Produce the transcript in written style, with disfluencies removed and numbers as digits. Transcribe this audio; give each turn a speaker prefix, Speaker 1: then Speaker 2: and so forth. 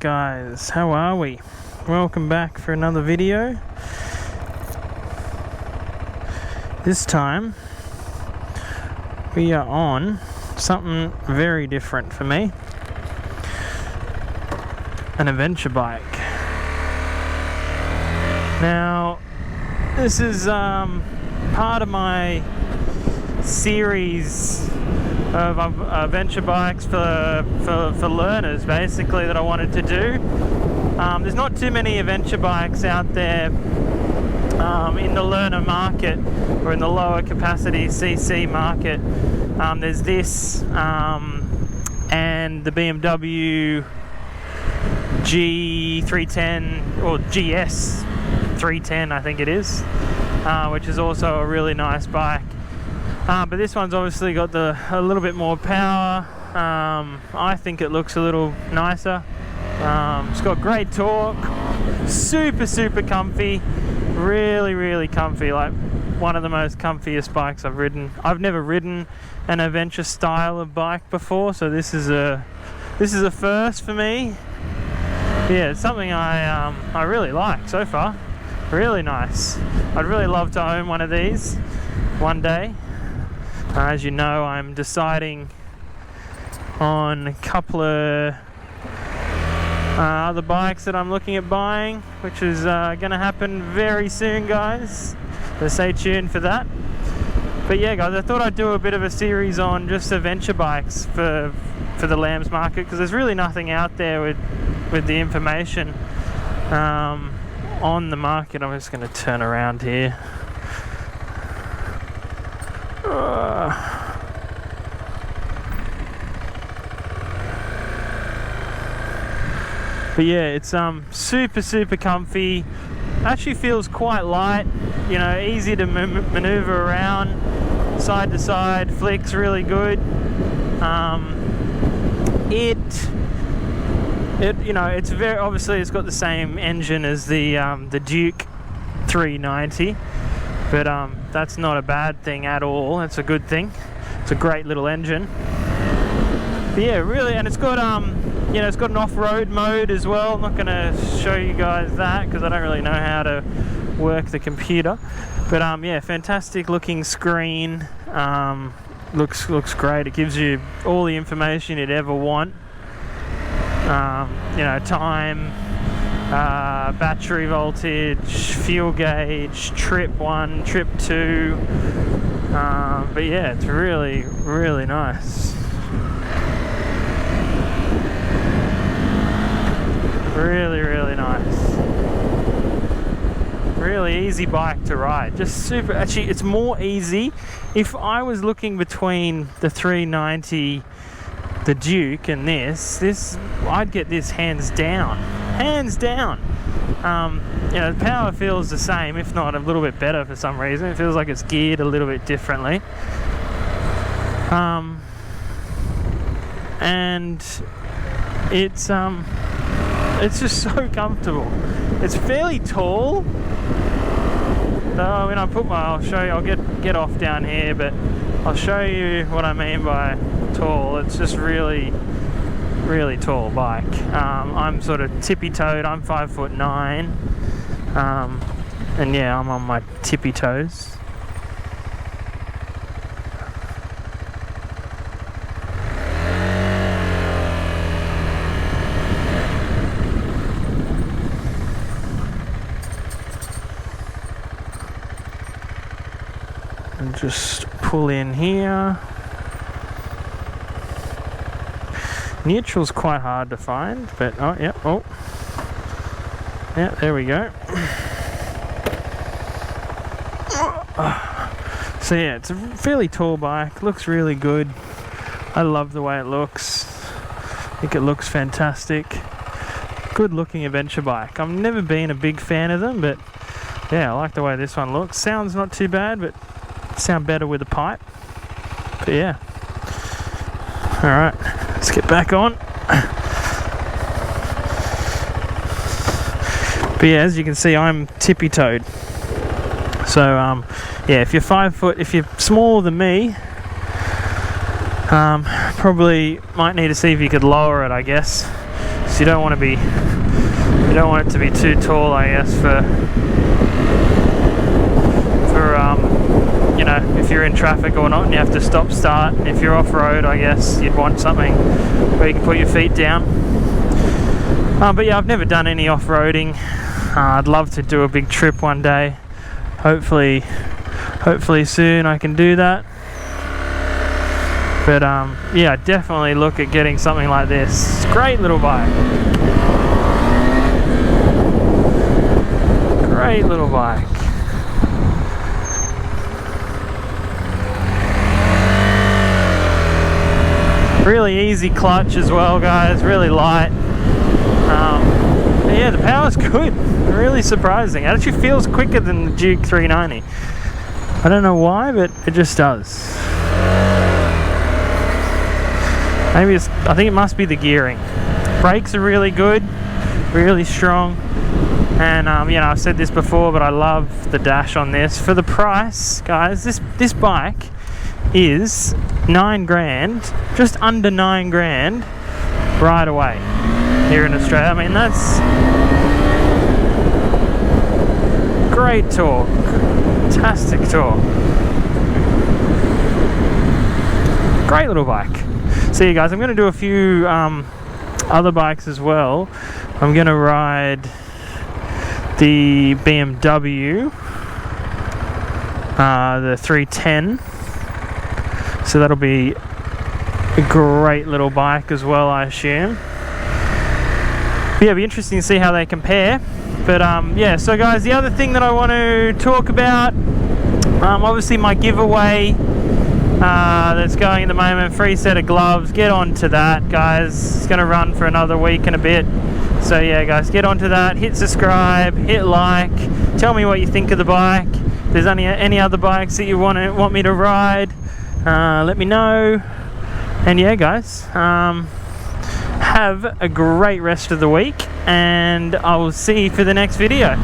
Speaker 1: guys, how are we? Welcome back for another video. This time we are on something very different for me, an adventure bike. Now this is part of my series of adventure bikes for learners, basically, that I wanted to do. There's not too many adventure bikes out there in the learner market or in the lower capacity CC market. There's this and the BMW G310 or GS 310, I think it is, which is also a really nice bike. But this one's obviously got a little bit more power. I think it looks a little nicer. It's got great torque, super comfy, really comfy, like one of the most comfiest bikes I've ridden. I've never ridden an adventure style of bike before, so this is a first for me. Yeah, it's something I really like so far. Really nice. I'd really love to own one of these one day. As you know, I'm deciding on a couple of other bikes that I'm looking at buying, which is going to happen very soon, guys. So stay tuned for that. But yeah, guys, I thought I'd do a bit of a series on just adventure bikes for the Lambs market, because there's really nothing out there with the information on the market. I'm just going to turn around here. But yeah, it's super comfy. Actually feels quite light, you know, easy to maneuver around, side to side, flicks really good. You know, it's very obviously, it's got the same engine as the Duke 390, but that's not a bad thing at all. It's a good thing. It's a great little engine. But yeah, really, and it's got you know, it's got an off-road mode as well. I'm not going to show you guys that because I don't really know how to work the computer. But yeah, fantastic looking screen. Looks great. It gives you all the information you'd ever want. You know, time, battery voltage, fuel gauge, trip 1, trip 2. But yeah, it's really nice. Really nice. Really easy bike to ride. Just super. Actually, it's more easy. If I was looking between the 390, the Duke, and this, I'd get this hands down. You know, the power feels the same, if not a little bit better for some reason. It feels like it's geared a little bit differently. And it's just so comfortable. It's fairly tall. When I'll show you. I'll get off down here, but I'll show you what I mean by tall. It's just really tall bike. I'm sort of tippy-toed. I'm 5'9", and yeah, I'm on my tippy toes. And just pull in here. Neutral's quite hard to find, but yeah, there we go. So yeah, it's a fairly tall bike, looks really good. I love the way it looks. I think it looks fantastic. Good looking adventure bike. I've never been a big fan of them, but yeah, I like the way this one looks. Sounds not too bad, but sound better with a pipe. But yeah. Alright, let's get back on. But yeah, as you can see, I'm tippy-toed. So yeah, if you're 5 foot, if you're smaller than me, probably might need to see if you could lower it, I guess, So you don't want it to be too tall, I guess, for you know, if you're in traffic or not and you have to stop start. If you're off-road, I guess you'd want something where you can put your feet down. But yeah, I've never done any off-roading. I'd love to do a big trip one day. Hopefully soon I can do that. But yeah, definitely look at getting something like this. Great little bike. Great little bike. Really easy clutch as well, guys. Really light. Yeah, the power's good. Really surprising. It actually feels quicker than the Duke 390. I don't know why, but it just does. Maybe I think it must be the gearing. Brakes are really good, really strong. And you know, I've said this before, but I love the dash on this. For the price, guys, this bike is 9 grand, just under 9 grand right away here in Australia. I mean, that's great torque, fantastic torque, great little bike. So you guys, I'm going to do a few other bikes as well. I'm going to ride the BMW, the 310. So that'll be a great little bike as well, I assume. But yeah, it'll be interesting to see how they compare. But yeah, so guys, the other thing that I want to talk about, obviously my giveaway that's going at the moment, free set of gloves. Get on to that, guys. It's going to run for another week and a bit. So yeah, guys, get onto that. Hit subscribe, hit like. Tell me what you think of the bike. If there's any other bikes that you want me to ride, let me know. And yeah, guys, have a great rest of the week, and I will see you for the next video.